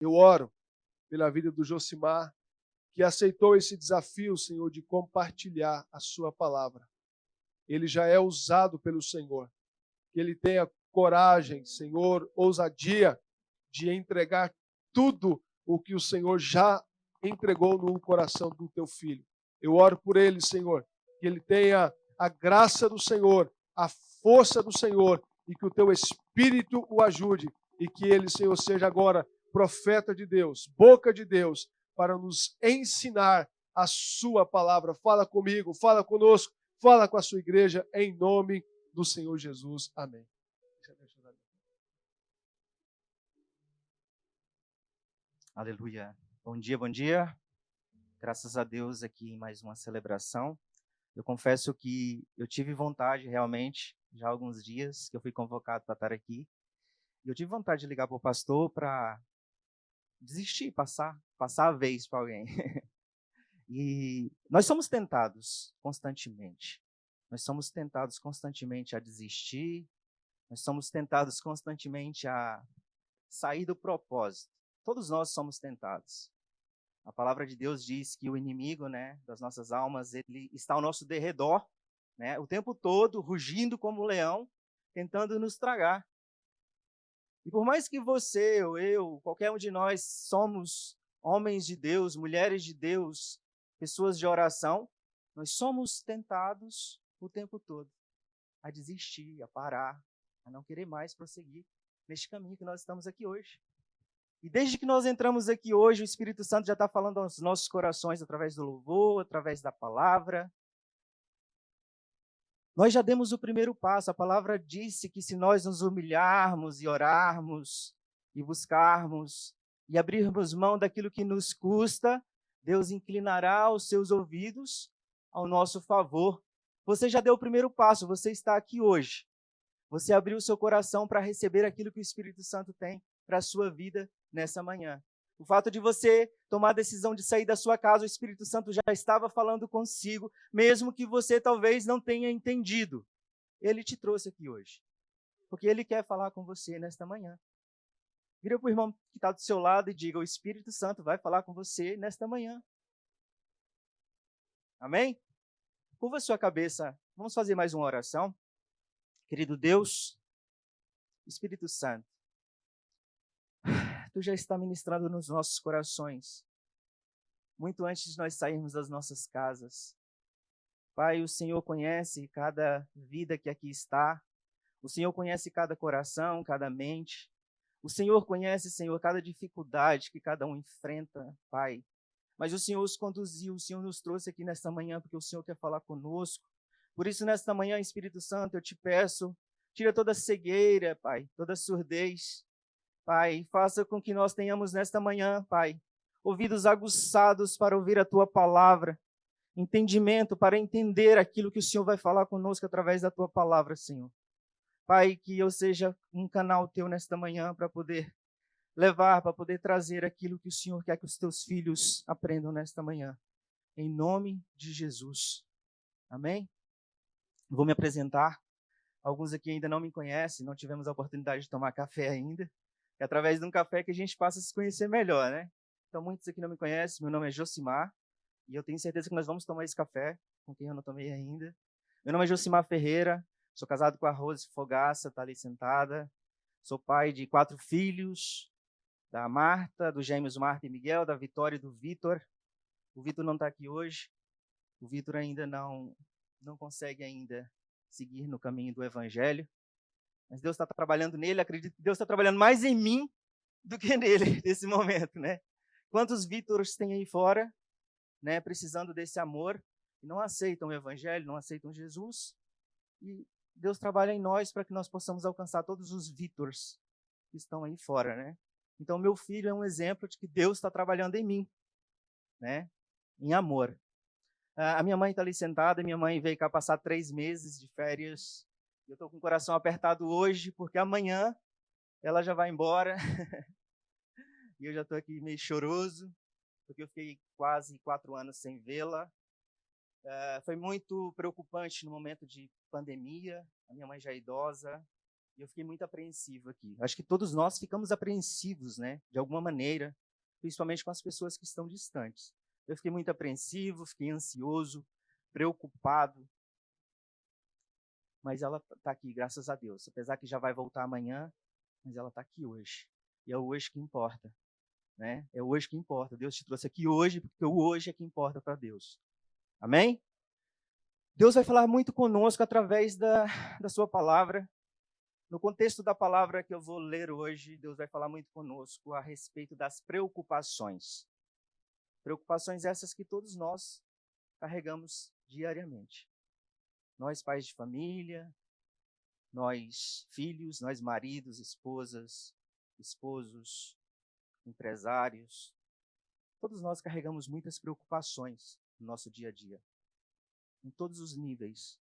Eu oro pela vida do Josimar, que aceitou esse desafio, Senhor, de compartilhar a sua palavra. Ele já é usado pelo Senhor. Que ele tenha coragem, Senhor, ousadia de entregar tudo o que o Senhor já entregou no coração do teu filho. Eu oro por ele, Senhor, que ele tenha a graça do Senhor, a força do Senhor e que o teu Espírito o ajude e que ele, Senhor, seja agora profeta de Deus, boca de Deus, para nos ensinar a sua palavra. Fala comigo, fala conosco, fala com a sua igreja, em nome do Senhor Jesus. Amém. Aleluia. Bom dia, bom dia. Graças a Deus aqui em mais uma celebração. Eu confesso que eu tive vontade realmente, já há alguns dias que eu fui convocado para estar aqui. E eu tive vontade de ligar para o pastor para desistir, passar a vez para alguém. E nós somos tentados constantemente. Nós somos tentados constantemente a desistir. Nós somos tentados constantemente a sair do propósito. Todos nós somos tentados. A palavra de Deus diz que o inimigo, das nossas almas, ele está ao nosso derredor, o tempo todo, rugindo como um leão, tentando nos tragar. E por mais que você ou eu, qualquer um de nós, somos homens de Deus, mulheres de Deus, pessoas de oração, nós somos tentados o tempo todo a desistir, a parar, a não querer mais prosseguir neste caminho que nós estamos aqui hoje. E desde que nós entramos aqui hoje, o Espírito Santo já está falando aos nossos corações através do louvor, através da palavra. Nós já demos o primeiro passo. A palavra disse que se nós nos humilharmos e orarmos e buscarmos e abrirmos mão daquilo que nos custa, Deus inclinará os seus ouvidos ao nosso favor. Você já deu o primeiro passo, você está aqui hoje. Você abriu o seu coração para receber aquilo que o Espírito Santo tem para a sua vida nessa manhã. O fato de você tomar a decisão de sair da sua casa, o Espírito Santo já estava falando consigo, mesmo que você talvez não tenha entendido. Ele te trouxe aqui hoje, porque Ele quer falar com você nesta manhã. Vira para o irmão que está do seu lado e diga, o Espírito Santo vai falar com você nesta manhã. Amém? Curva a sua cabeça, vamos fazer mais uma oração. Querido Deus, Espírito Santo, Tu já está ministrando nos nossos corações, muito antes de nós sairmos das nossas casas. Pai, o Senhor conhece cada vida que aqui está, o Senhor conhece cada coração, cada mente, o Senhor conhece, Senhor, cada dificuldade que cada um enfrenta, Pai. Mas o Senhor os conduziu, o Senhor nos trouxe aqui nesta manhã, porque o Senhor quer falar conosco. Por isso, nesta manhã, Espírito Santo, eu te peço, tira toda a cegueira, Pai, toda a surdez, Pai, faça com que nós tenhamos nesta manhã, Pai, ouvidos aguçados para ouvir a Tua palavra, entendimento para entender aquilo que o Senhor vai falar conosco através da Tua palavra, Senhor. Pai, que eu seja um canal Teu nesta manhã para poder levar, para poder trazer aquilo que o Senhor quer que os Teus filhos aprendam nesta manhã. Em nome de Jesus. Amém? Vou me apresentar. Alguns aqui ainda não me conhecem, não tivemos a oportunidade de tomar café ainda. É através de um café que a gente passa a se conhecer melhor, Então, muitos aqui não me conhecem, meu nome é Josimar, e eu tenho certeza que nós vamos tomar esse café, com quem eu não tomei ainda. Meu nome é Josimar Ferreira, sou casado com a Rose Fogaça, está ali sentada. Sou pai de 4 filhos, da Marta, dos gêmeos Marta e Miguel, da Vitória e do Vitor. O Vitor não está aqui hoje, o Vitor ainda não consegue ainda seguir no caminho do Evangelho. Mas Deus está trabalhando nele, acredito que Deus está trabalhando mais em mim do que nele, nesse momento, Quantos Vítors tem aí fora, precisando desse amor, e não aceitam o Evangelho, não aceitam Jesus, e Deus trabalha em nós para que nós possamos alcançar todos os Vítors que estão aí fora, Então, meu filho é um exemplo de que Deus está trabalhando em mim, em amor. A minha mãe está ali sentada, minha mãe veio cá passar 3 meses de férias. Eu estou com o coração apertado hoje, porque amanhã ela já vai embora. E eu já estou aqui meio choroso, porque eu fiquei quase 4 anos sem vê-la. Foi muito preocupante no momento de pandemia. A minha mãe já é idosa, E eu fiquei muito apreensivo aqui. Acho que todos nós ficamos apreensivos, né? De alguma maneira, principalmente com as pessoas que estão distantes. Eu fiquei muito apreensivo, fiquei ansioso, preocupado. Mas ela está aqui, graças a Deus. Apesar que já vai voltar amanhã, mas ela está aqui hoje. E é o hoje que importa, né? É o hoje que importa. Deus te trouxe aqui hoje, porque o hoje é que importa para Deus. Amém? Deus vai falar muito conosco através da sua palavra. No contexto da palavra que eu vou ler hoje, Deus vai falar muito conosco a respeito das preocupações. Preocupações essas que todos nós carregamos diariamente. Nós, pais de família, nós, filhos, nós, maridos, esposas, esposos, empresários. Todos nós carregamos muitas preocupações no nosso dia a dia, em todos os níveis.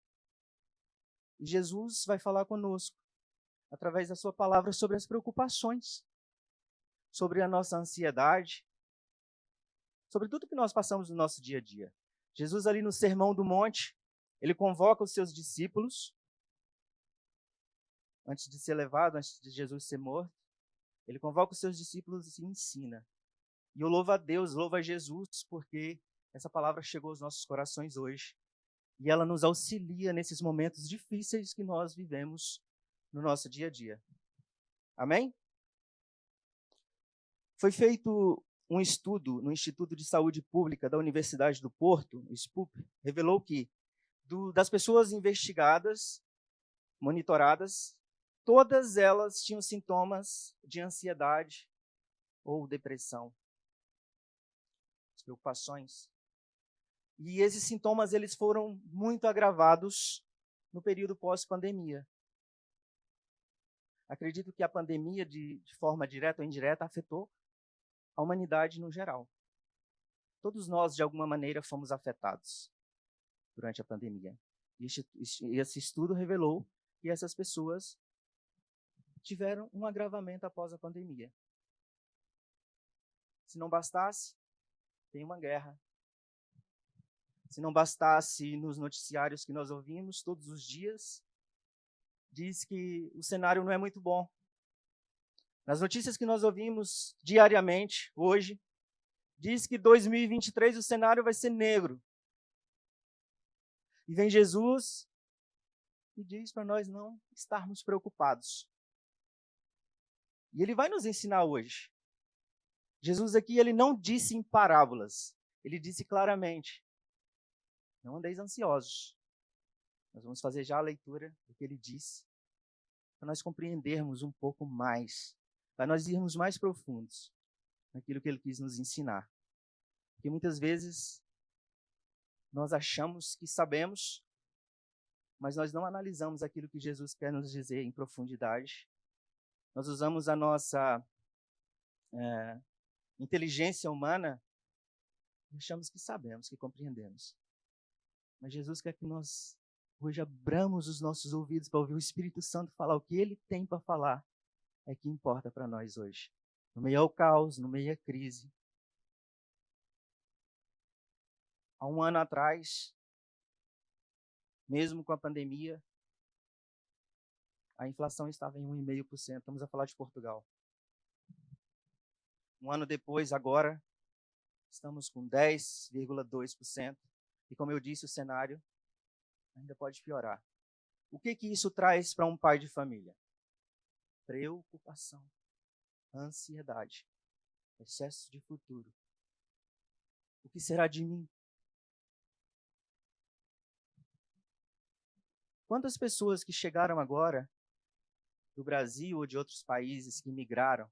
E Jesus vai falar conosco, através da sua palavra, sobre as preocupações, sobre a nossa ansiedade, sobre tudo que nós passamos no nosso dia a dia. Jesus, ali no Sermão do Monte, ele convoca os seus discípulos, antes de ser levado, antes de Jesus ser morto, ele convoca os seus discípulos e ensina. E eu louvo a Deus, louvo a Jesus, porque essa palavra chegou aos nossos corações hoje. E ela nos auxilia nesses momentos difíceis que nós vivemos no nosso dia a dia. Amém? Foi feito um estudo no Instituto de Saúde Pública da Universidade do Porto, o SPUP, revelou que das pessoas investigadas, monitoradas, todas elas tinham sintomas de ansiedade ou depressão, preocupações. E esses sintomas eles foram muito agravados no período pós-pandemia. Acredito que a pandemia, de forma direta ou indireta, afetou a humanidade no geral. Todos nós, de alguma maneira, fomos afetados durante a pandemia. E esse estudo revelou que essas pessoas tiveram um agravamento após a pandemia. Se não bastasse, tem uma guerra. Se não bastasse nos noticiários que nós ouvimos todos os dias, diz que o cenário não é muito bom. Nas notícias que nós ouvimos diariamente, hoje, diz que 2023 o cenário vai ser negro. E vem Jesus e diz para nós não estarmos preocupados. E ele vai nos ensinar hoje. Jesus aqui, ele não disse em parábolas, ele disse claramente, não andeis ansiosos. Nós vamos fazer já a leitura do que ele disse, para nós compreendermos um pouco mais, para nós irmos mais profundos naquilo que ele quis nos ensinar. Porque muitas vezes nós achamos que sabemos, mas nós não analisamos aquilo que Jesus quer nos dizer em profundidade. Nós usamos a nossa inteligência humana e achamos que sabemos, que compreendemos. Mas Jesus quer que nós hoje abramos os nossos ouvidos para ouvir o Espírito Santo falar o que ele tem para falar. É que importa para nós hoje. No meio ao caos, no meio à crise. Há um ano atrás, mesmo com a pandemia, a inflação estava em 1,5%. Estamos a falar de Portugal. Um ano depois, agora, estamos com 10,2%. E como eu disse, o cenário ainda pode piorar. O que isso traz para um pai de família? Preocupação, ansiedade, excesso de futuro. O que será de mim? Quantas pessoas que chegaram agora do Brasil ou de outros países que migraram,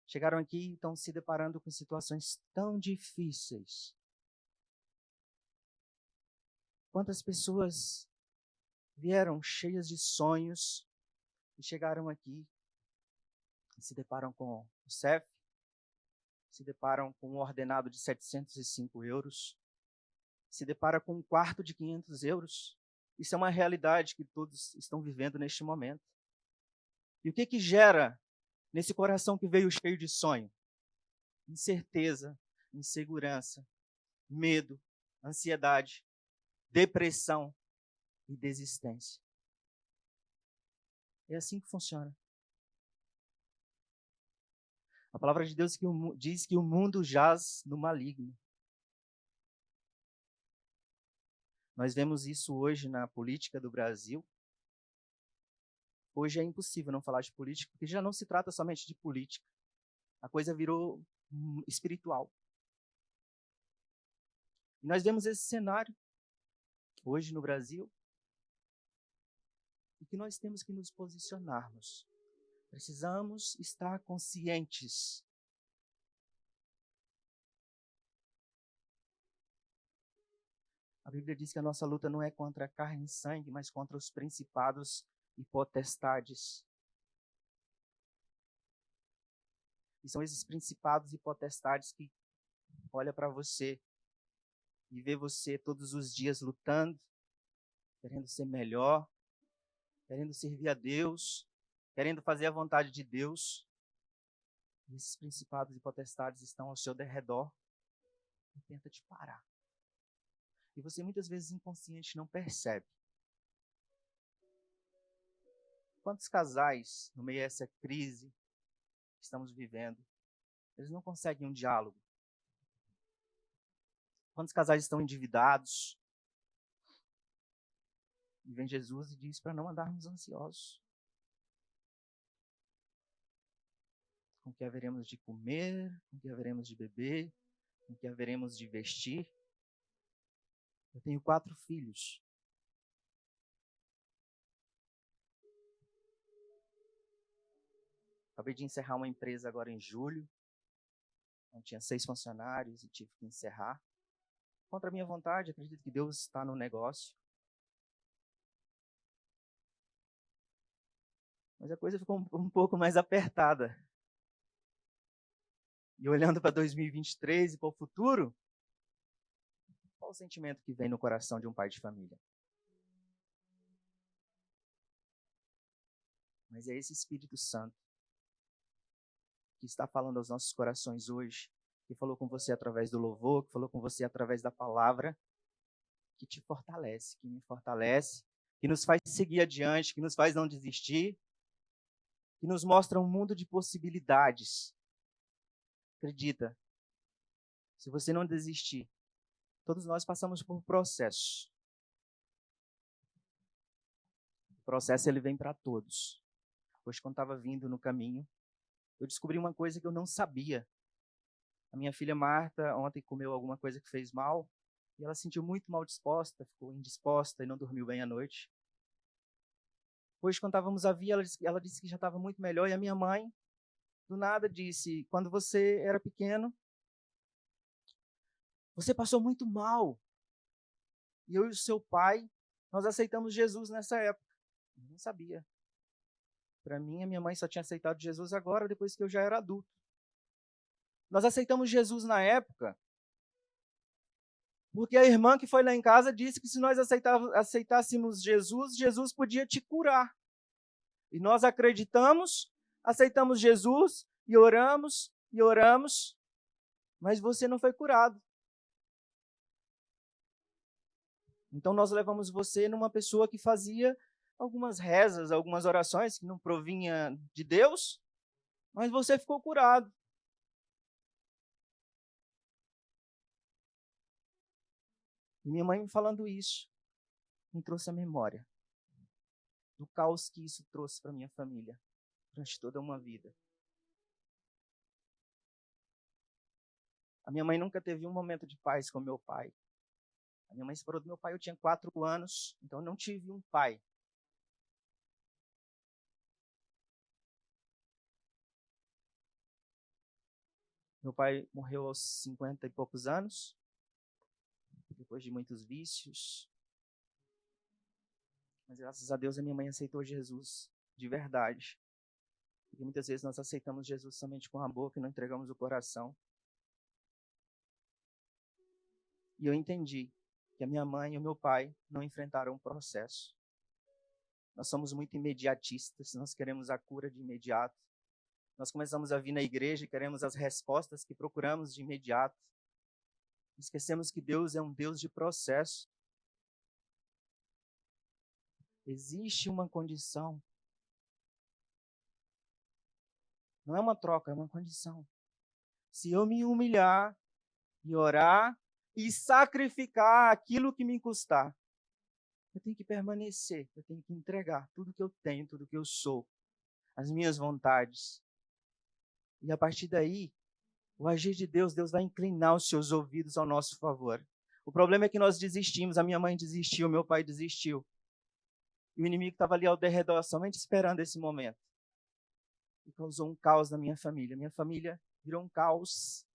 chegaram aqui e estão se deparando com situações tão difíceis? Quantas pessoas vieram cheias de sonhos e chegaram aqui e se deparam com o CEF, se deparam com um ordenado de 705 euros, se deparam com um quarto de 500 euros. Isso é uma realidade que todos estão vivendo neste momento. E o que gera nesse coração que veio cheio de sonho? Incerteza, insegurança, medo, ansiedade, depressão e desistência. É assim que funciona. A palavra de Deus diz que o mundo jaz no maligno. Nós vemos isso hoje na política do Brasil. Hoje é impossível não falar de política, porque já não se trata somente de política. A coisa virou espiritual. E nós vemos esse cenário hoje no Brasil. E que nós temos que nos posicionarmos. Precisamos estar conscientes. A Bíblia diz que a nossa luta não é contra carne e sangue, mas contra os principados e potestades. E são esses principados e potestades que olham para você e vê você todos os dias lutando, querendo ser melhor, querendo servir a Deus, querendo fazer a vontade de Deus. E esses principados e potestades estão ao seu derredor e tentam te parar. E você muitas vezes inconsciente não percebe. Quantos casais, no meio dessa crise que estamos vivendo, eles não conseguem um diálogo? Quantos casais estão endividados? E vem Jesus e diz para não andarmos ansiosos. Com que haveremos de comer, com que haveremos de beber, com que haveremos de vestir. Eu tenho 4 filhos. Acabei de encerrar uma empresa agora em julho. Eu tinha 6 funcionários e tive que encerrar. Contra a minha vontade, acredito que Deus está no negócio. Mas a coisa ficou um pouco mais apertada. E olhando para 2023 e para o futuro, qual o sentimento que vem no coração de um pai de família? Mas é esse Espírito Santo que está falando aos nossos corações hoje, que falou com você através do louvor, que falou com você através da palavra, que te fortalece, que me fortalece, que nos faz seguir adiante, que nos faz não desistir, que nos mostra um mundo de possibilidades. Acredita, se você não desistir, todos nós passamos por processos. O processo ele vem para todos. Hoje, quando estava vindo no caminho, eu descobri uma coisa que eu não sabia. A minha filha Marta ontem comeu alguma coisa que fez mal e ela se sentiu muito mal disposta, ficou indisposta e não dormiu bem à noite. Hoje, quando estávamos a vir, ela disse que já estava muito melhor e a minha mãe, do nada, disse, quando você era pequeno, você passou muito mal. E eu e o seu pai, nós aceitamos Jesus nessa época. Eu não sabia. Para mim, a minha mãe só tinha aceitado Jesus agora, depois que eu já era adulto. Nós aceitamos Jesus na época, porque a irmã que foi lá em casa disse que se nós aceitássemos Jesus, Jesus podia te curar. E nós acreditamos, aceitamos Jesus e oramos, mas você não foi curado. Então nós levamos você numa pessoa que fazia algumas rezas, algumas orações que não provinha de Deus, mas você ficou curado. E minha mãe me falando isso, me trouxe a memória do caos que isso trouxe para minha família durante toda uma vida. A minha mãe nunca teve um momento de paz com meu pai. A minha mãe se separou do meu pai, eu tinha 4 anos, então eu não tive um pai. Meu pai morreu aos 50 e poucos anos, depois de muitos vícios. Mas graças a Deus a minha mãe aceitou Jesus de verdade. Porque muitas vezes nós aceitamos Jesus somente com a boca e não entregamos o coração. E eu entendi que a minha mãe e o meu pai não enfrentaram um processo. Nós somos muito imediatistas, nós queremos a cura de imediato. Nós começamos a vir na igreja e queremos as respostas que procuramos de imediato. Esquecemos que Deus é um Deus de processo. Existe uma condição Não é uma troca, é uma condição. Se eu me humilhar e orar e sacrificar aquilo que me custar, eu tenho que permanecer, eu tenho que entregar tudo que eu tenho, tudo que eu sou, as minhas vontades. E a partir daí, o agir de Deus, Deus vai inclinar os seus ouvidos ao nosso favor. O problema é que nós desistimos, a minha mãe desistiu, meu pai desistiu. E o inimigo estava ali ao derredor, somente esperando esse momento. E causou um caos na minha família. Minha família virou um caos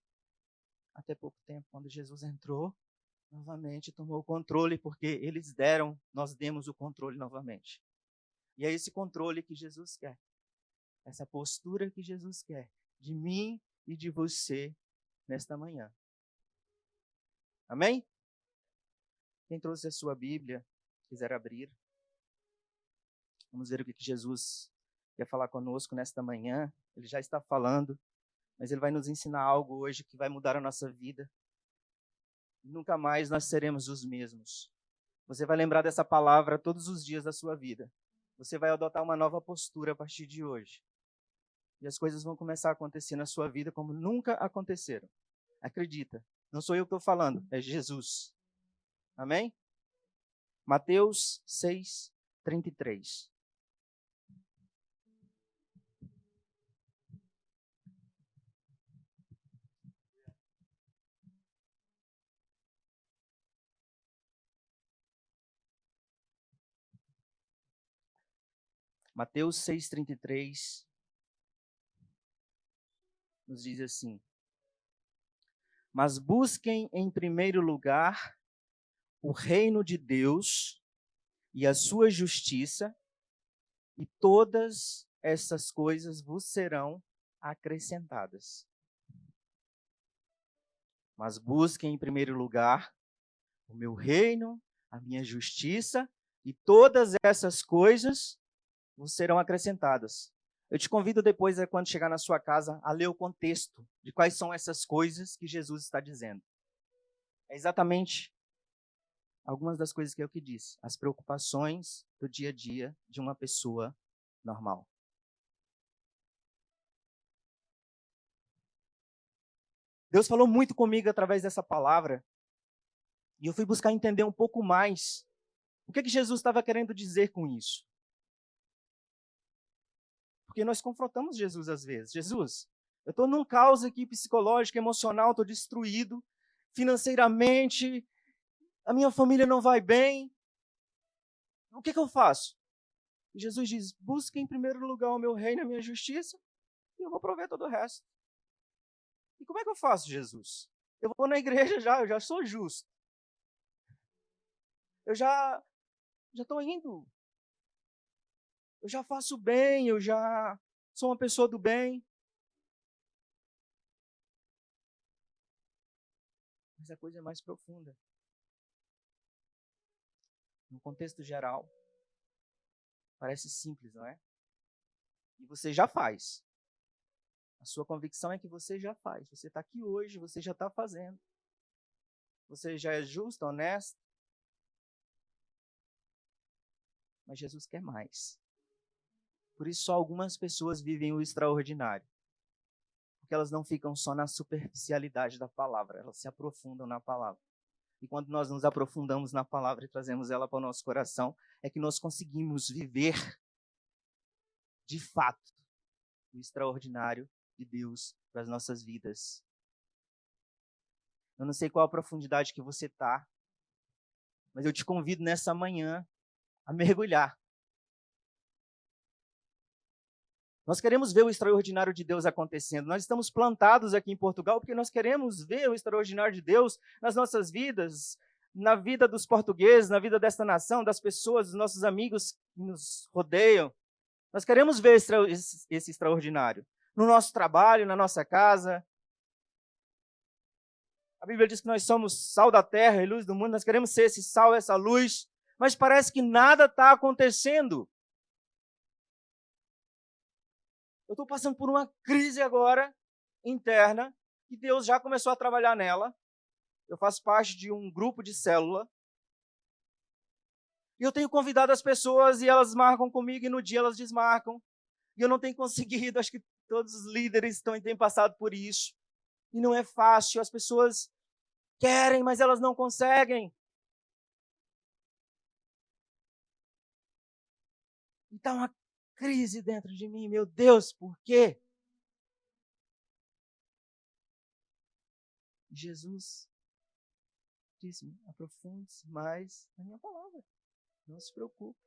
até pouco tempo, quando Jesus entrou novamente, tomou o controle, porque eles deram, nós demos o controle novamente. E é esse controle que Jesus quer. Essa postura que Jesus quer de mim e de você nesta manhã. Amém? Quem trouxe a sua Bíblia, quiser abrir. Vamos ver o que Jesus quer falar conosco nesta manhã. Ele já está falando, mas ele vai nos ensinar algo hoje que vai mudar a nossa vida. Nunca mais nós seremos os mesmos. Você vai lembrar dessa palavra todos os dias da sua vida. Você vai adotar uma nova postura a partir de hoje. E as coisas vão começar a acontecer na sua vida como nunca aconteceram. Acredita, não sou eu que estou falando, é Jesus. Amém? Mateus 6, 33. Mateus 6,33 nos diz assim: mas busquem em primeiro lugar o reino de Deus e a sua justiça, e todas essas coisas vos serão acrescentadas. Mas busquem em primeiro lugar o meu reino, a minha justiça, e todas essas coisas vos serão acrescentadas. Eu te convido depois, quando chegar na sua casa, a ler o contexto de quais são essas coisas que Jesus está dizendo. É exatamente algumas das coisas que eu que disse, as preocupações do dia a dia de uma pessoa normal. Deus falou muito comigo através dessa palavra, e eu fui buscar entender um pouco mais o que Jesus estava querendo dizer com isso. Porque nós confrontamos Jesus às vezes. Jesus, eu estou num caos aqui psicológico, emocional, estou destruído, financeiramente, a minha família não vai bem. O que eu faço? E Jesus diz, busque em primeiro lugar o meu reino e a minha justiça, e eu vou prover todo o resto. E como é que eu faço, Jesus? Eu vou na igreja eu já sou justo. Eu já estou indo. Eu já faço bem, eu já sou uma pessoa do bem. Mas a coisa é mais profunda. No contexto geral, parece simples, não é? E você já faz. A sua convicção é que você já faz. Você está aqui hoje, você já está fazendo. Você já é justo, honesto. Mas Jesus quer mais. Por isso, só algumas pessoas vivem o extraordinário. Porque elas não ficam só na superficialidade da palavra, elas se aprofundam na palavra. E quando nós nos aprofundamos na palavra e trazemos ela para o nosso coração, é que nós conseguimos viver, de fato, o extraordinário de Deus para as nossas vidas. Eu não sei qual a profundidade que você está, mas eu te convido nessa manhã a mergulhar. Nós queremos ver o extraordinário de Deus acontecendo. Nós estamos plantados aqui em Portugal porque nós queremos ver o extraordinário de Deus nas nossas vidas, na vida dos portugueses, na vida desta nação, das pessoas, dos nossos amigos que nos rodeiam. Nós queremos ver esse extraordinário no nosso trabalho, na nossa casa. A Bíblia diz que nós somos sal da terra e luz do mundo. Nós queremos ser esse sal, essa luz, mas parece que nada está acontecendo. Eu estou passando por uma crise agora, interna, e Deus já começou a trabalhar nela. Eu faço parte de um grupo de célula. E eu tenho convidado as pessoas e elas marcam comigo e no dia elas desmarcam. E eu não tenho conseguido, acho que Todos os líderes têm passado por isso. E não é fácil, as pessoas querem, mas elas não conseguem. E está uma crise dentro de mim, meu Deus, por quê? Jesus disse-me, aprofunde-se mais na minha palavra. Não se preocupe.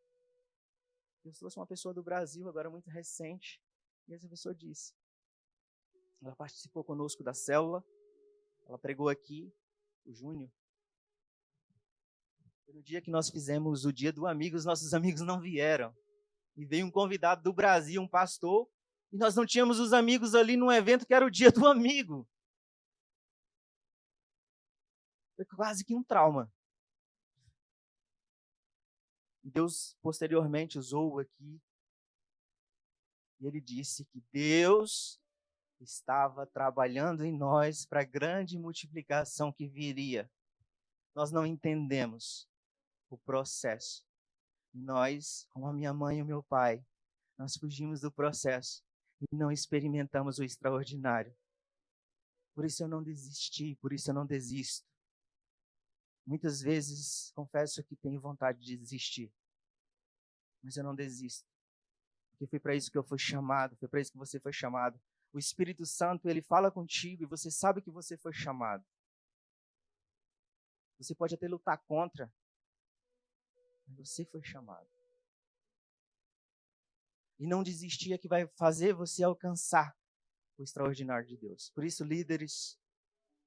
Deus trouxe uma pessoa do Brasil, agora muito recente, e essa pessoa disse, ela participou conosco da célula, ela pregou aqui, o Júnior. No dia que nós fizemos o dia do amigo, os nossos amigos não vieram. E veio um convidado do Brasil, um pastor, e nós não tínhamos os amigos ali num evento que era o dia do amigo. Foi quase que um trauma. E Deus, posteriormente, usou aqui, e ele disse que Deus estava trabalhando em nós para a grande multiplicação que viria. Nós não entendemos o processo. Nós, como a minha mãe e o meu pai, nós fugimos do processo e não experimentamos o extraordinário. Por isso eu não desisti, por isso eu não desisto. Muitas vezes, confesso que tenho vontade de desistir, mas eu não desisto. Porque foi para isso que eu fui chamado, foi para isso que você foi chamado. O Espírito Santo, ele fala contigo e você sabe que você foi chamado. Você pode até lutar contra, mas você foi chamado. E não desistir é que vai fazer você alcançar o extraordinário de Deus. Por isso, líderes,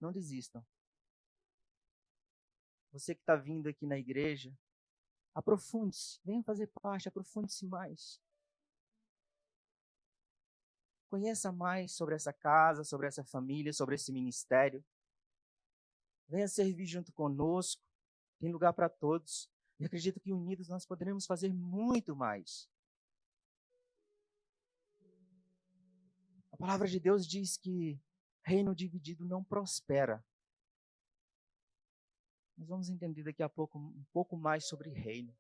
não desistam. Você que está vindo aqui na igreja, aprofunde-se, venha fazer parte, aprofunde-se mais. Conheça mais sobre essa casa, sobre essa família, sobre esse ministério. Venha servir junto conosco, tem lugar para todos. E acredito que unidos nós poderemos fazer muito mais. A palavra de Deus diz que reino dividido não prospera. Nós vamos entender daqui a pouco um pouco mais sobre reino.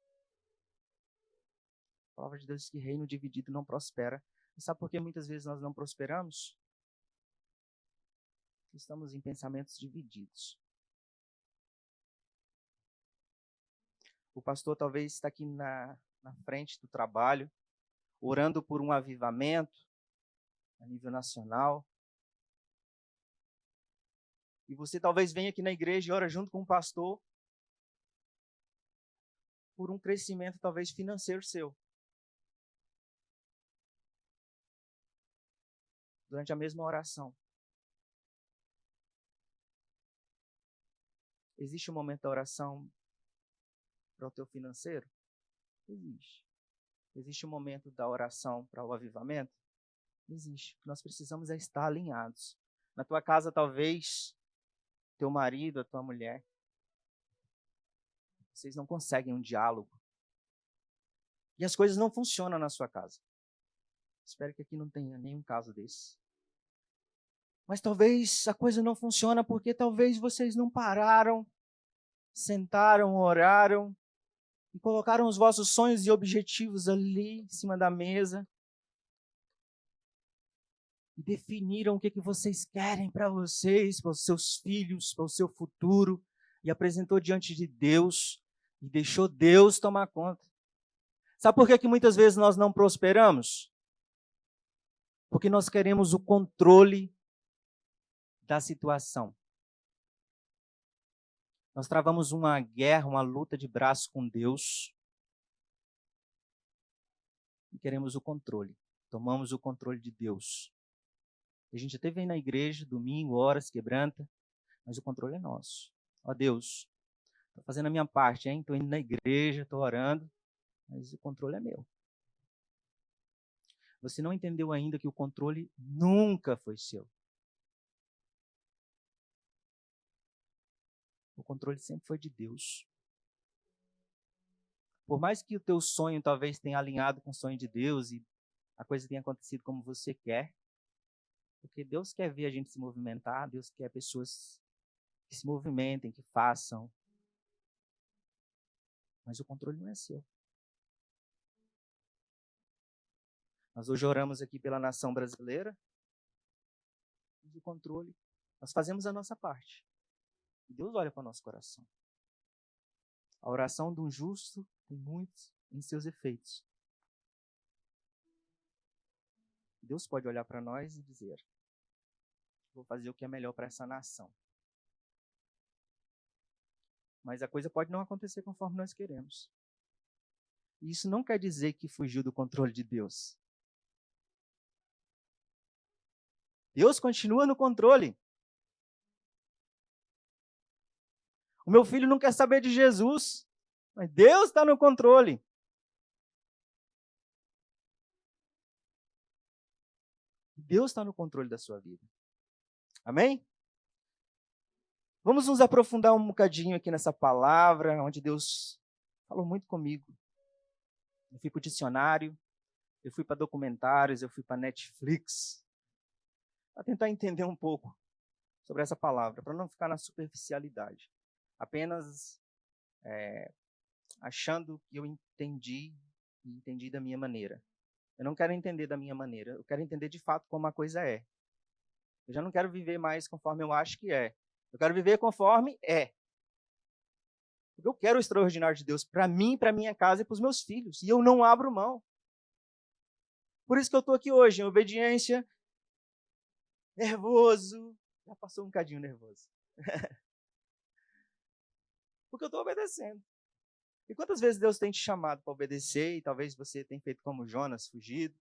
A palavra de Deus diz que reino dividido não prospera. E sabe por que muitas vezes nós não prosperamos? Estamos em pensamentos divididos. O pastor talvez está aqui na frente do trabalho, orando por um avivamento a nível nacional. E você talvez venha aqui na igreja e ora junto com o pastor por um crescimento talvez financeiro seu. Durante a mesma oração. Existe um momento da oração para o teu financeiro? Existe. Existe um momento da oração para o avivamento? Existe. Nós precisamos estar alinhados. Na tua casa, talvez, teu marido, a tua mulher, vocês não conseguem um diálogo. E as coisas não funcionam na sua casa. Espero que aqui não tenha nenhum caso desse. Mas talvez a coisa não funcione porque talvez vocês não pararam, sentaram, oraram e colocaram os vossos sonhos e objetivos ali em cima da mesa e definiram o que vocês querem para vocês, para os seus filhos, para o seu futuro e apresentou diante de Deus e deixou Deus tomar conta. Sabe por que muitas vezes nós não prosperamos? Porque nós queremos o controle da situação. Nós travamos uma guerra, uma luta de braço com Deus e queremos o controle. Tomamos o controle de Deus. A gente até vem na igreja, domingo, horas, quebranta, mas o controle é nosso. Ó Deus, estou fazendo a minha parte, hein? Estou indo na igreja, estou orando, mas o controle é meu. Você não entendeu ainda que o controle nunca foi seu. O controle sempre foi de Deus. Por mais que o teu sonho talvez tenha alinhado com o sonho de Deus e a coisa tenha acontecido como você quer, porque Deus quer ver a gente se movimentar, Deus quer pessoas que se movimentem, que façam. Mas o controle não é seu. Nós hoje oramos aqui pela nação brasileira, o controle. Nós fazemos a nossa parte. E Deus olha para o nosso coração. A oração de um justo tem muitos em seus efeitos. Deus pode olhar para nós e dizer: vou fazer o que é melhor para essa nação. Mas a coisa pode não acontecer conforme nós queremos. E isso não quer dizer que fugiu do controle de Deus. Deus continua no controle. O meu filho não quer saber de Jesus, mas Deus está no controle. Deus está no controle da sua vida. Amém? Vamos nos aprofundar um bocadinho aqui nessa palavra, onde Deus falou muito comigo. Eu fui para o dicionário, eu fui para documentários, eu fui para Netflix, para tentar entender um pouco sobre essa palavra, para não ficar na superficialidade. Apenas achando que eu entendi da minha maneira. Eu não quero entender da minha maneira, eu quero entender de fato como a coisa é. Eu já não quero viver mais conforme eu acho que é. Eu quero viver conforme é. Porque eu quero o extraordinário de Deus para mim, para minha casa e para os meus filhos. E eu não abro mão. Por isso que eu estou aqui hoje, em obediência, nervoso. Já passou um bocadinho nervoso. Porque eu estou obedecendo. E quantas vezes Deus tem te chamado para obedecer, e talvez você tenha feito como Jonas, fugido.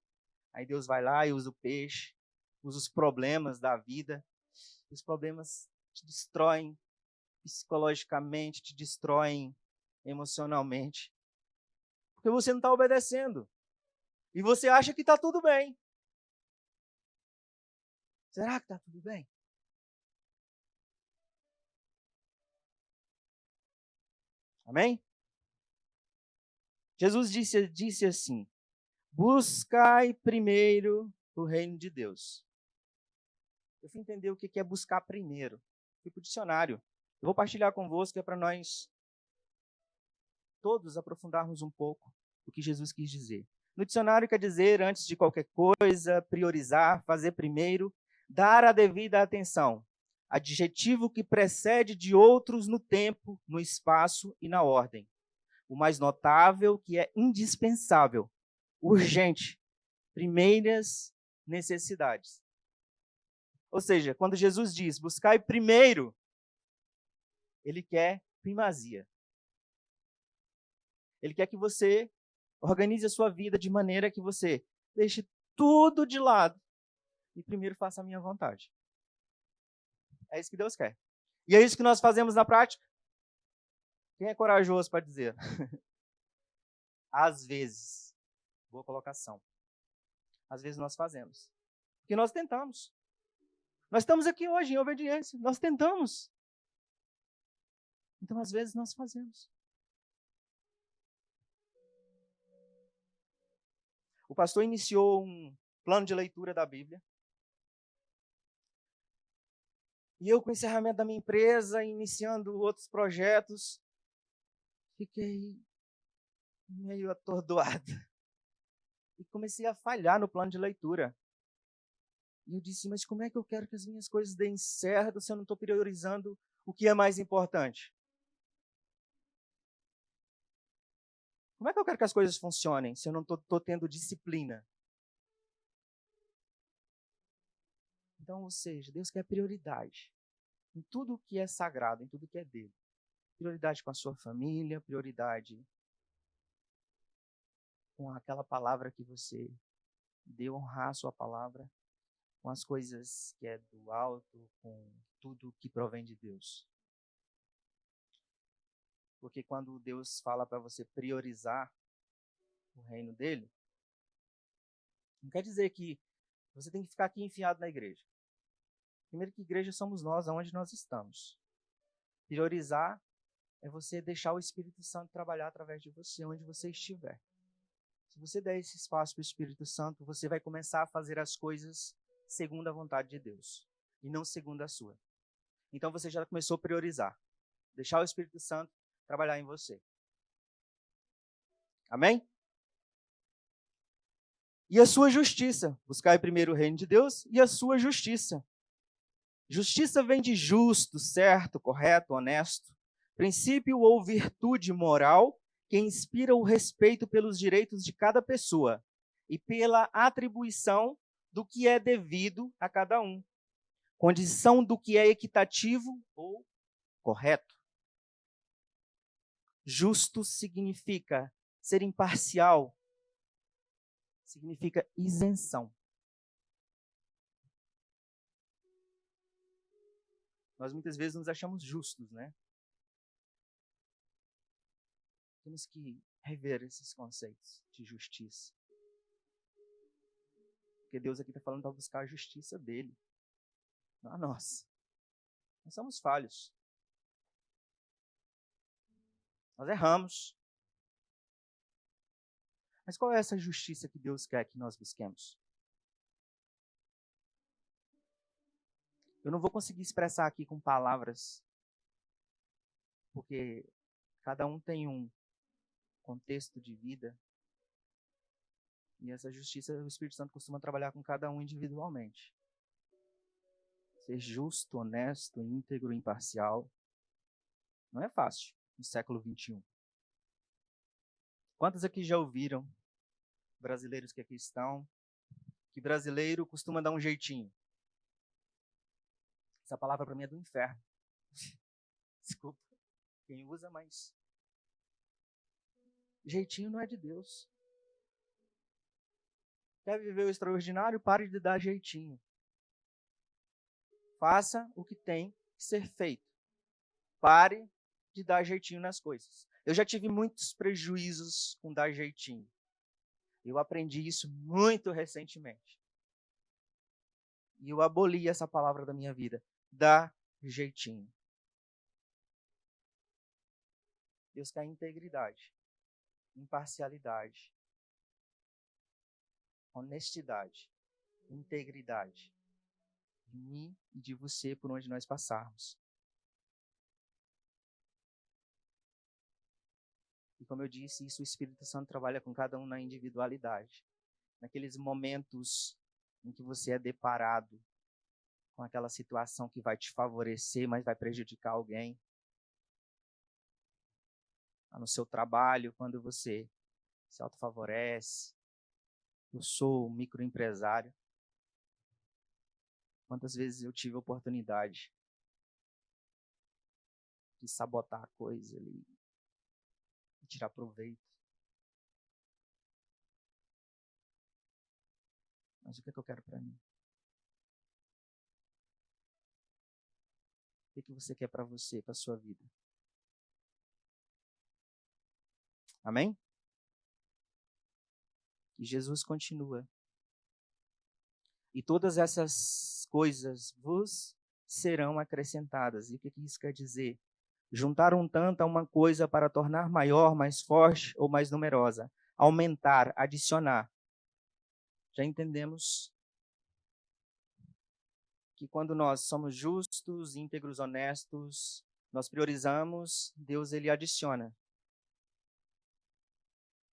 Aí Deus vai lá e usa o peixe, usa os problemas da vida. Os problemas te destroem psicologicamente, te destroem emocionalmente. Porque você não está obedecendo. E você acha que está tudo bem. Será que está tudo bem? Amém? Jesus disse assim: buscai primeiro o reino de Deus. Eu fui entender o que é buscar primeiro. Fui para o dicionário. Eu vou partilhar convosco, que é para nós todos aprofundarmos um pouco o que Jesus quis dizer. No dicionário quer dizer, antes de qualquer coisa, priorizar, fazer primeiro, dar a devida atenção. Adjetivo que precede de outros no tempo, no espaço e na ordem. O mais notável, que é indispensável, urgente, primeiras necessidades. Ou seja, quando Jesus diz, buscai primeiro, ele quer primazia. Ele quer que você organize a sua vida de maneira que você deixe tudo de lado e primeiro faça a minha vontade. É isso que Deus quer. E é isso que nós fazemos na prática. Quem é corajoso para dizer? Às vezes. Boa colocação. Às vezes nós fazemos. Porque nós tentamos. Nós estamos aqui hoje em obediência. Nós tentamos. Então, às vezes, nós fazemos. O pastor iniciou um plano de leitura da Bíblia. E eu, com o encerramento da minha empresa, iniciando outros projetos, fiquei meio atordoado. E comecei a falhar no plano de leitura. E eu disse, mas como é que eu quero que as minhas coisas deem certo se eu não estou priorizando o que é mais importante? Como é que eu quero que as coisas funcionem se eu não estou tendo disciplina? Então, ou seja, Deus quer prioridade em tudo que é sagrado, em tudo que é dele. Prioridade com a sua família, prioridade com aquela palavra que você deu, honrar a sua palavra, com as coisas que é do alto, com tudo que provém de Deus. Porque quando Deus fala para você priorizar o reino dele, não quer dizer que você tem que ficar aqui enfiado na igreja. Primeiro que igreja somos nós, aonde nós estamos. Priorizar é você deixar o Espírito Santo trabalhar através de você, onde você estiver. Se você der esse espaço para o Espírito Santo, você vai começar a fazer as coisas segundo a vontade de Deus, e não segundo a sua. Então você já começou a priorizar. Deixar o Espírito Santo trabalhar em você. Amém? e a sua justiça. Buscai primeiro o reino de Deus e a sua justiça. Justiça vem de justo, certo, correto, honesto. Princípio ou virtude moral que inspira o respeito pelos direitos de cada pessoa e pela atribuição do que é devido a cada um. Condição do que é equitativo ou correto. Justo significa ser imparcial, significa isenção. Nós muitas vezes nos achamos justos, né? Temos que rever esses conceitos de justiça. Porque Deus aqui está falando para buscar a justiça dele, não a nossa. Nós somos falhos. Nós erramos. Mas qual é essa justiça que Deus quer que nós busquemos? Eu não vou conseguir expressar aqui com palavras, porque cada um tem um contexto de vida. E essa justiça, o Espírito Santo costuma trabalhar com cada um individualmente. Ser justo, honesto, íntegro, imparcial. Não é fácil no século XXI. Quantos aqui já ouviram, brasileiros que aqui estão, que brasileiro costuma dar um jeitinho? Essa palavra para mim é do inferno. Desculpa quem usa, mas jeitinho não é de Deus. Quer viver o extraordinário? Pare de dar jeitinho. Faça o que tem que ser feito. Pare de dar jeitinho nas coisas. Eu já tive muitos prejuízos com dar jeitinho. Eu aprendi isso muito recentemente. E eu aboli essa palavra da minha vida. Dar jeitinho. Deus quer integridade, imparcialidade, honestidade, integridade de mim e de você por onde nós passarmos. E como eu disse, isso o Espírito Santo trabalha com cada um na individualidade. Naqueles momentos em que você é deparado com aquela situação que vai te favorecer, mas vai prejudicar alguém. No seu trabalho, quando você se autofavorece. Eu sou microempresário. Quantas vezes eu tive a oportunidade de sabotar a coisa ali, de tirar proveito. Mas o que é que eu quero para mim? O que você quer para você, para a sua vida? Amém? E Jesus continua. E todas essas coisas vos serão acrescentadas. E o que isso quer dizer? Juntar um tanto a uma coisa para tornar maior, mais forte ou mais numerosa. Aumentar, adicionar. Já entendemos que quando nós somos justos, íntegros, honestos, nós priorizamos, Deus ele adiciona.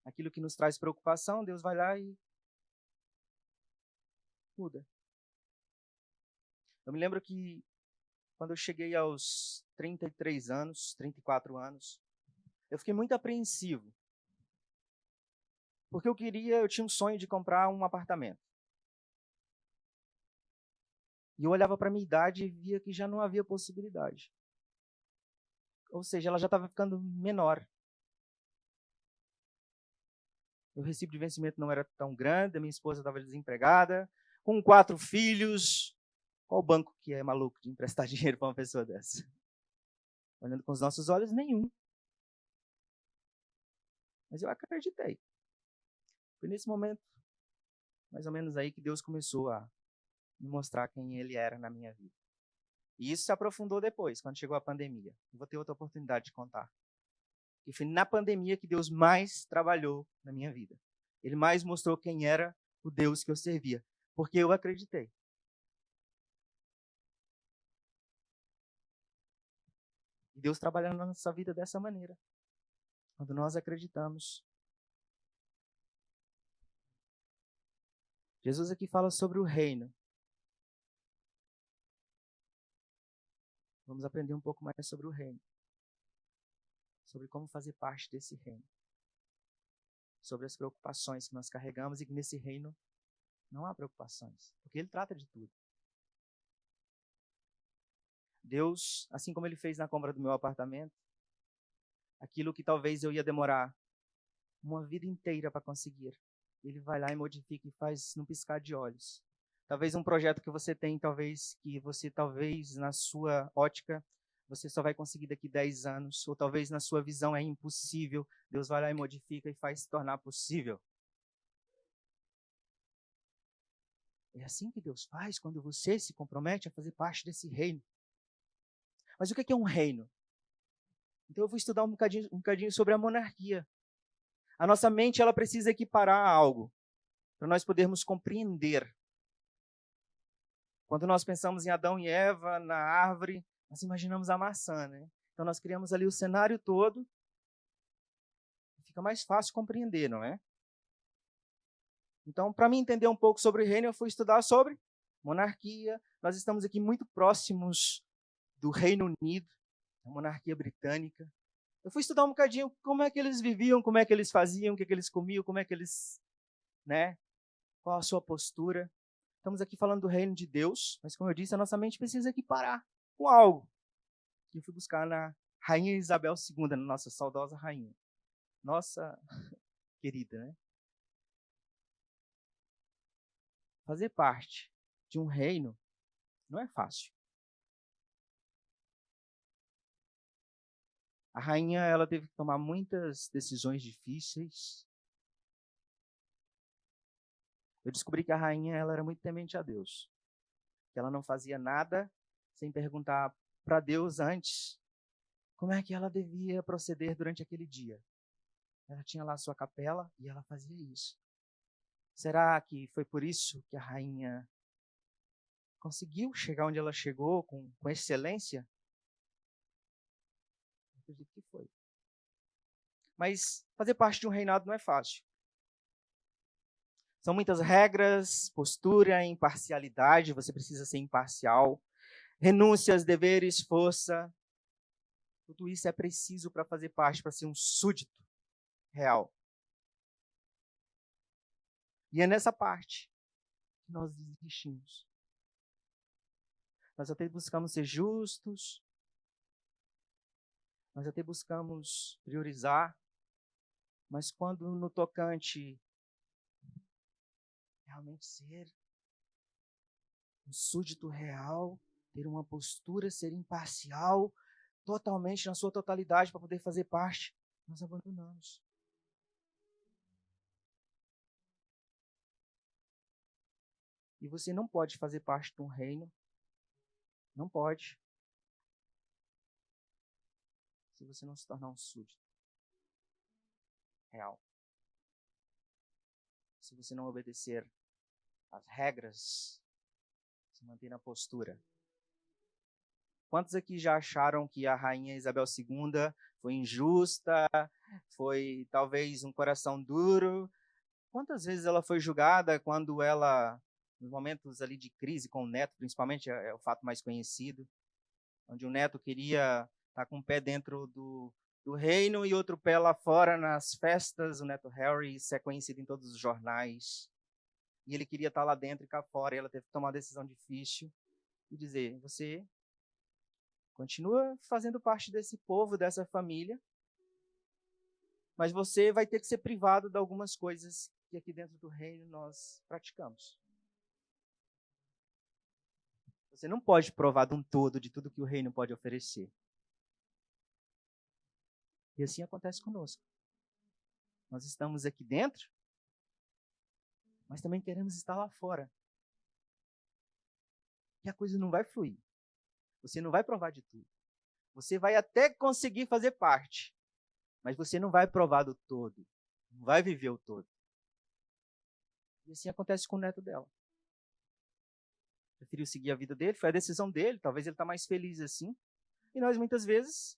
Aquilo que nos traz preocupação, Deus vai lá e muda. Eu me lembro que quando eu cheguei aos 33 anos, 34 anos, eu fiquei muito apreensivo. Porque eu tinha um sonho de comprar um apartamento. E eu olhava para a minha idade e via que já não havia possibilidade. Ou seja, ela já estava ficando menor. O recibo de vencimento não era tão grande, a minha esposa estava desempregada, com 4 filhos. Qual banco que é maluco de emprestar dinheiro para uma pessoa dessa? Olhando com os nossos olhos, nenhum. Mas eu acreditei. Foi nesse momento, mais ou menos aí, que Deus começou a me mostrar quem Ele era na minha vida. E isso se aprofundou depois, quando chegou a pandemia. Eu vou ter outra oportunidade de contar. E foi na pandemia que Deus mais trabalhou na minha vida. Ele mais mostrou quem era o Deus que eu servia. Porque eu acreditei. E Deus trabalha na nossa vida dessa maneira. Quando nós acreditamos. Jesus aqui fala sobre o reino. Vamos aprender um pouco mais sobre o reino. Sobre como fazer parte desse reino. Sobre as preocupações que nós carregamos e que nesse reino não há preocupações. Porque Ele trata de tudo. Deus, assim como Ele fez na compra do meu apartamento, aquilo que talvez eu ia demorar uma vida inteira para conseguir, Ele vai lá e modifica e faz num piscar de olhos. Talvez um projeto que você tem, talvez na sua ótica, você só vai conseguir daqui 10 anos, ou talvez na sua visão é impossível, Deus vai lá e modifica e faz se tornar possível. É assim que Deus faz quando você se compromete a fazer parte desse reino. Mas o que é um reino? Então eu vou estudar um bocadinho sobre a monarquia. A nossa mente ela precisa equiparar a algo para nós podermos compreender. Quando nós pensamos em Adão e Eva, na árvore, nós imaginamos a maçã, né? Então nós criamos ali o cenário todo. Fica mais fácil compreender, não é? Então, para mim entender um pouco sobre o reino, eu fui estudar sobre monarquia. Nós estamos aqui muito próximos do Reino Unido, a monarquia britânica. Eu fui estudar um bocadinho como é que eles viviam, como é que eles faziam, o que eles comiam, como é que eles, né? Qual a sua postura. Estamos aqui falando do reino de Deus, mas como eu disse, a nossa mente precisa equiparar com algo. Eu fui buscar na Rainha Isabel II, na nossa saudosa rainha. Nossa querida, né? Fazer parte de um reino não é fácil. A rainha, ela teve que tomar muitas decisões difíceis. Eu descobri que a rainha, ela era muito temente a Deus. Que ela não fazia nada sem perguntar para Deus antes como é que ela devia proceder durante aquele dia. Ela tinha lá a sua capela e ela fazia isso. Será que foi por isso que a rainha conseguiu chegar onde ela chegou com excelência? Eu acredito que foi. Mas fazer parte de um reinado não é fácil. São muitas regras, postura, imparcialidade, você precisa ser imparcial, renúncias, deveres, força. Tudo isso é preciso para fazer parte, para ser um súdito real. E é nessa parte que nós desistimos. Nós até buscamos ser justos, nós até buscamos priorizar, mas quando no tocante realmente ser um súdito real, ter uma postura, ser imparcial, totalmente na sua totalidade para poder fazer parte, nós abandonamos. E você não pode fazer parte de um reino, não pode, se você não se tornar um súdito real. Se você não obedecer às regras, se manter na postura. Quantos aqui já acharam que a rainha Isabel II foi injusta, foi talvez um coração duro? Quantas vezes ela foi julgada quando ela, nos momentos ali de crise com o neto, principalmente é o fato mais conhecido, onde o neto queria estar com um pé dentro do reino e outro pé lá fora nas festas, o neto Harry, isso é conhecido em todos os jornais. E ele queria estar lá dentro e cá fora, e ela teve que tomar uma decisão difícil e dizer, você continua fazendo parte desse povo, dessa família, mas você vai ter que ser privado de algumas coisas que aqui dentro do reino nós praticamos. Você não pode provar de um todo de tudo que o reino pode oferecer. E assim acontece conosco. Nós estamos aqui dentro, mas também queremos estar lá fora. E a coisa não vai fluir. Você não vai provar de tudo. Você vai até conseguir fazer parte, mas você não vai provar do todo. Não vai viver o todo. E assim acontece com o neto dela. Preferiu seguir a vida dele, foi a decisão dele, talvez ele está mais feliz assim. E nós muitas vezes,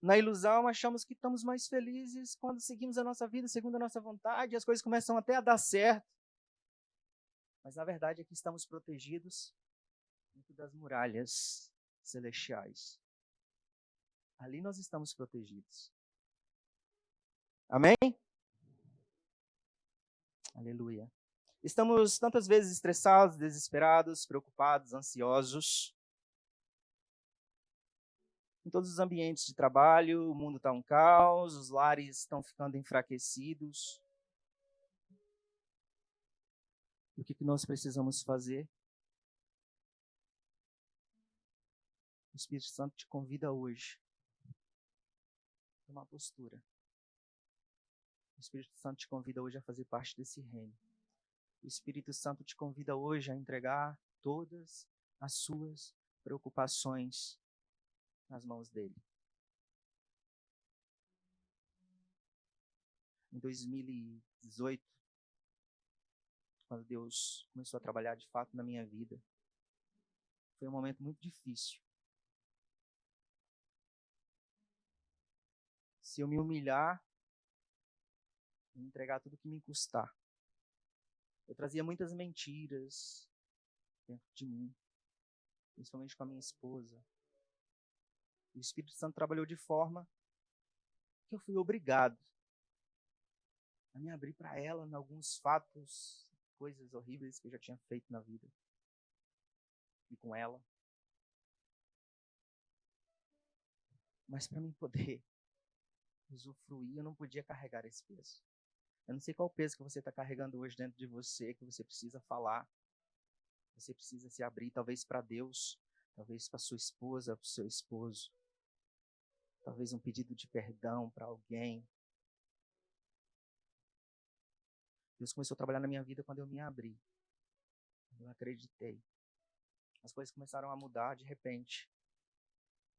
na ilusão, achamos que estamos mais felizes quando seguimos a nossa vida segundo a nossa vontade, e as coisas começam até a dar certo. Mas na verdade aqui estamos protegidos dentro das muralhas celestiais. Ali nós estamos protegidos. Amém? Aleluia. Estamos tantas vezes estressados, desesperados, preocupados, ansiosos. Em todos os ambientes de trabalho, o mundo está um caos, os lares estão ficando enfraquecidos. E o que nós precisamos fazer? O Espírito Santo te convida hoje a uma postura. O Espírito Santo te convida hoje a fazer parte desse reino. O Espírito Santo te convida hoje a entregar todas as suas preocupações nas mãos dele. Em 2018, quando Deus começou a trabalhar de fato na minha vida, foi um momento muito difícil. Se eu me humilhar, me entregar tudo que me custar. Eu trazia muitas mentiras dentro de mim, principalmente com a minha esposa. O Espírito Santo trabalhou de forma que eu fui obrigado a me abrir para ela em alguns fatos, coisas horríveis que eu já tinha feito na vida. E com ela. Mas para mim poder usufruir, eu não podia carregar esse peso. Eu não sei qual peso que você está carregando hoje dentro de você, que você precisa falar. Você precisa se abrir, talvez para Deus, talvez para sua esposa, para o seu esposo. Talvez um pedido de perdão para alguém. Deus começou a trabalhar na minha vida quando eu me abri. Eu acreditei. As coisas começaram a mudar de repente.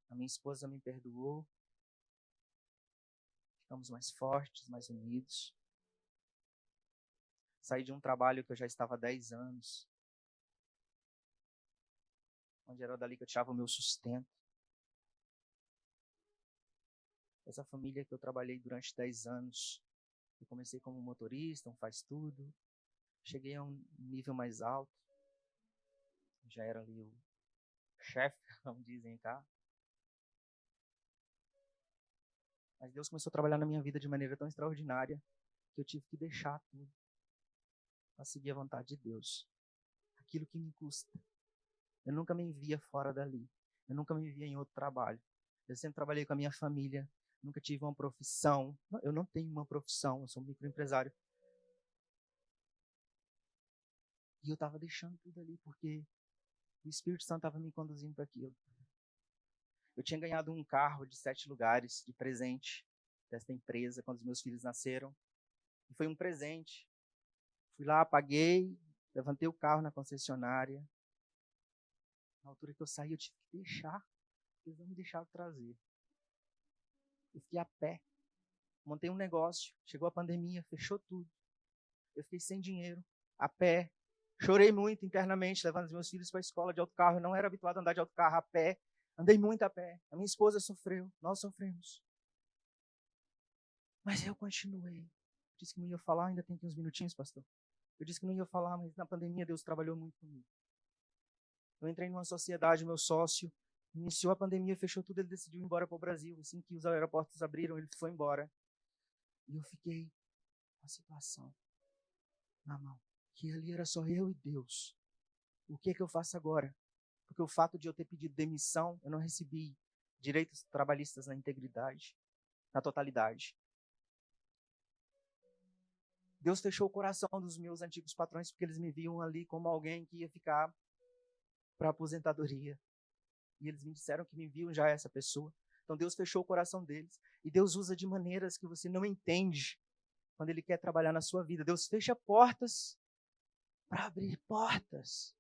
A minha esposa me perdoou. Ficamos mais fortes, mais unidos. Saí de um trabalho que eu já estava há 10 anos. Onde era dali que eu tirava o meu sustento. Essa família que eu trabalhei durante 10 anos. Eu comecei como motorista, um faz tudo. Cheguei a um nível mais alto. Já era ali o chefe, como dizem cá. Mas Deus começou a trabalhar na minha vida de maneira tão extraordinária que eu tive que deixar tudo para seguir a vontade de Deus. Aquilo que me custa. Eu nunca me via fora dali. Eu nunca me via em outro trabalho. Eu sempre trabalhei com a minha família. Nunca tive uma profissão. Eu não tenho uma profissão. Eu sou um microempresário. E eu estava deixando tudo ali porque o Espírito Santo estava me conduzindo para aquilo. Eu tinha ganhado um carro de 7 lugares de presente desta empresa quando os meus filhos nasceram. E foi um presente. Fui lá, paguei, levantei o carro na concessionária. Na altura que eu saí, eu tive que deixar. Eles não me deixaram trazer. Eu fiquei a pé. Montei um negócio. Chegou a pandemia, fechou tudo. Eu fiquei sem dinheiro, a pé. Chorei muito internamente, levando os meus filhos para a escola de autocarro. Eu não era habituado a andar de autocarro a pé. Andei muito a pé. A minha esposa sofreu. Nós sofremos. Mas eu continuei. Disse que não ia falar, ainda tem aqui uns minutinhos, pastor. Eu disse que não ia falar, mas na pandemia Deus trabalhou muito comigo. Eu entrei numa sociedade, meu sócio iniciou a pandemia, fechou tudo, ele decidiu ir embora para o Brasil. Assim que os aeroportos abriram, ele foi embora. E eu fiquei com a situação na mão. Que ali era só eu e Deus. O que é que eu faço agora? Porque o fato de eu ter pedido demissão, eu não recebi direitos trabalhistas na integridade, na totalidade. Deus fechou o coração dos meus antigos patrões, porque eles me viam ali como alguém que ia ficar para aposentadoria. E eles me disseram que me viam já essa pessoa. Então Deus fechou o coração deles. E Deus usa de maneiras que você não entende quando Ele quer trabalhar na sua vida. Deus fecha portas para abrir portas.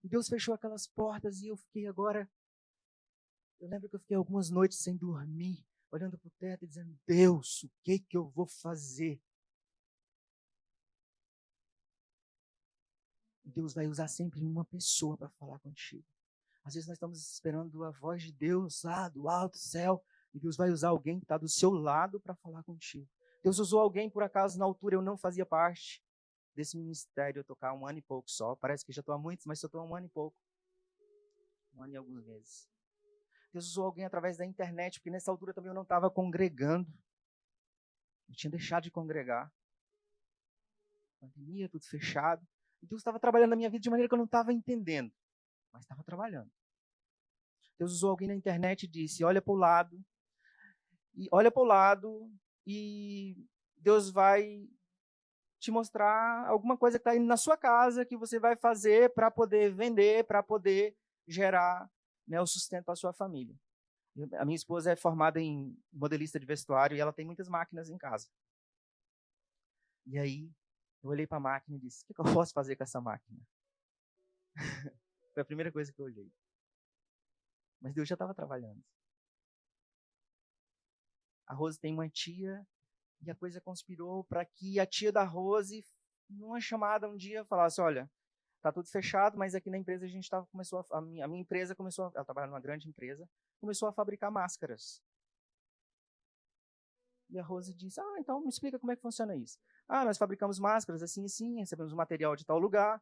E Deus fechou aquelas portas e eu fiquei agora... Eu lembro que eu fiquei algumas noites sem dormir, olhando para o teto e dizendo, Deus, o que eu vou fazer? Deus vai usar sempre uma pessoa para falar contigo. Às vezes nós estamos esperando a voz de Deus lá do alto céu, e Deus vai usar alguém que está do seu lado para falar contigo. Deus usou alguém, por acaso, na altura eu não fazia parte. desse ministério eu tocar 1 ano e pouco só. Parece que já estou há muitos, mas só estou há 1 ano e pouco. 1 ano e alguns meses. Deus usou alguém através da internet, porque nessa altura também eu não estava congregando. Eu tinha deixado de congregar. Pandemia, tudo fechado. E Deus estava trabalhando na minha vida de maneira que eu não estava entendendo, mas estava trabalhando. Deus usou alguém na internet e disse, olha para o lado, e Deus vai te mostrar alguma coisa que está indo na sua casa que você vai fazer para poder vender, para poder gerar, né, o sustento para a sua família. A minha esposa é formada em modelista de vestuário e ela tem muitas máquinas em casa. E aí, eu olhei para a máquina e disse, o que eu posso fazer com essa máquina? Foi a primeira coisa que eu olhei. Mas Deus já estava trabalhando. A Rose tem uma tia e a coisa conspirou para que a tia da Rose, numa chamada um dia, falasse, olha, está tudo fechado, mas aqui na empresa a minha empresa começou, ela trabalha numa grande empresa, começou a fabricar máscaras. E a Rose disse, então me explica como é que funciona isso. Nós fabricamos máscaras assim e assim, recebemos material de tal lugar.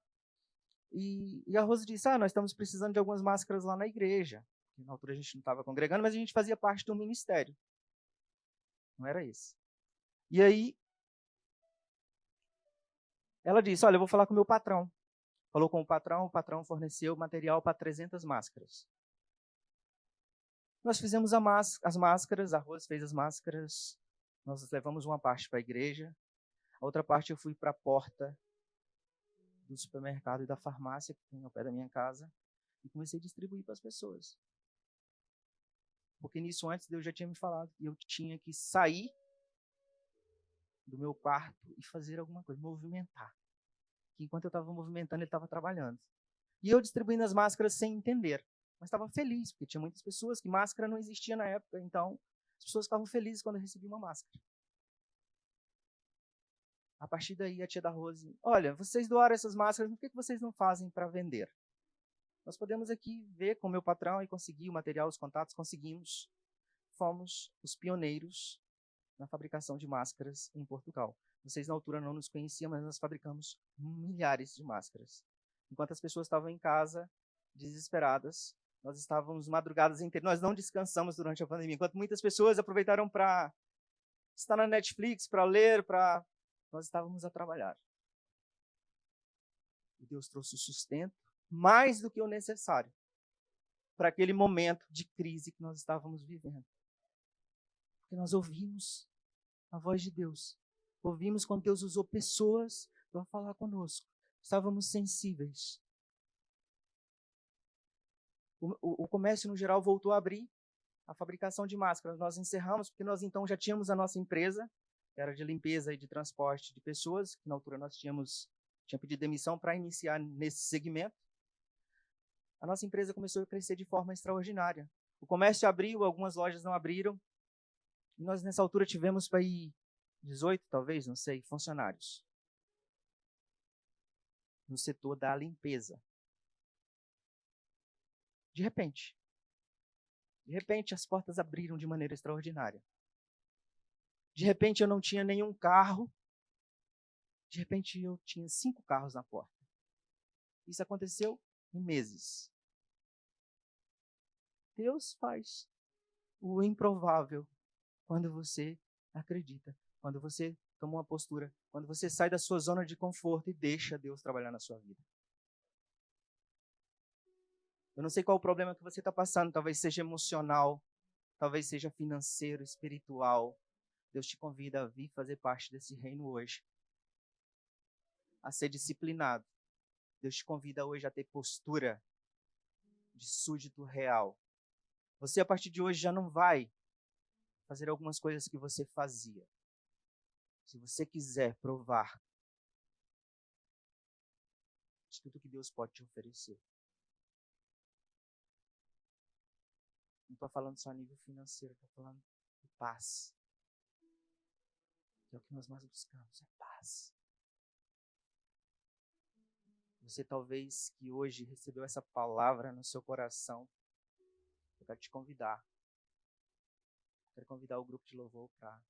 E a Rose disse, nós estamos precisando de algumas máscaras lá na igreja. Na altura a gente não estava congregando, mas a gente fazia parte do ministério. Não era isso. E aí, ela disse, olha, eu vou falar com o meu patrão. Falou com o patrão forneceu material para 300 máscaras. Nós fizemos as máscaras, a Rose fez as máscaras, nós levamos uma parte para a igreja, a outra parte eu fui para a porta do supermercado e da farmácia, que tem ao pé da minha casa, e comecei a distribuir para as pessoas. Porque nisso antes Deus já tinha me falado que eu tinha que sair do meu quarto e fazer alguma coisa, movimentar. Que enquanto eu estava movimentando, ele estava trabalhando. E eu distribuindo as máscaras sem entender. Mas estava feliz, porque tinha muitas pessoas que máscara não existia na época, então as pessoas ficavam felizes quando eu recebi uma máscara. A partir daí, a tia da Rose, olha, vocês doaram essas máscaras, por que vocês não fazem para vender? Nós podemos aqui ver com o meu patrão e conseguir o material, os contatos, conseguimos. Fomos os pioneiros na fabricação de máscaras em Portugal. Vocês na altura não nos conheciam, mas nós fabricamos milhares de máscaras. Enquanto as pessoas estavam em casa, desesperadas, nós estávamos madrugadas inteiras, nós não descansamos durante a pandemia. Enquanto muitas pessoas aproveitaram para estar na Netflix, para ler, nós estávamos a trabalhar. E Deus trouxe o sustento mais do que o necessário para aquele momento de crise que nós estávamos vivendo. Porque nós ouvimos a voz de Deus. Ouvimos quando Deus usou pessoas para falar conosco. Estávamos sensíveis. O comércio, no geral, voltou a abrir a fabricação de máscaras. Nós encerramos, porque nós, então, já tínhamos a nossa empresa, era de limpeza e de transporte de pessoas, que na altura nós tinha pedido demissão para iniciar nesse segmento. A nossa empresa começou a crescer de forma extraordinária. O comércio abriu, algumas lojas não abriram, e nós, nessa altura, tivemos para ir 18, talvez, não sei, funcionários no setor da limpeza. De repente, as portas abriram de maneira extraordinária. De repente, eu não tinha nenhum carro. De repente, eu tinha 5 carros na porta. Isso aconteceu em meses. Deus faz o improvável quando você acredita, quando você toma uma postura, quando você sai da sua zona de conforto e deixa Deus trabalhar na sua vida. Eu não sei qual o problema que você está passando, talvez seja emocional, talvez seja financeiro, espiritual. Deus te convida a vir fazer parte desse reino hoje, a ser disciplinado. Deus te convida hoje a ter postura de súdito real. Você, a partir de hoje, já não vai fazer algumas coisas que você fazia. Se você quiser provar de tudo que Deus pode te oferecer. Não estou falando só a nível financeiro, estou falando de paz. Que é o que nós mais buscamos, é paz. Você talvez que hoje recebeu essa palavra no seu coração, eu quero te convidar. Quero convidar o grupo de louvor para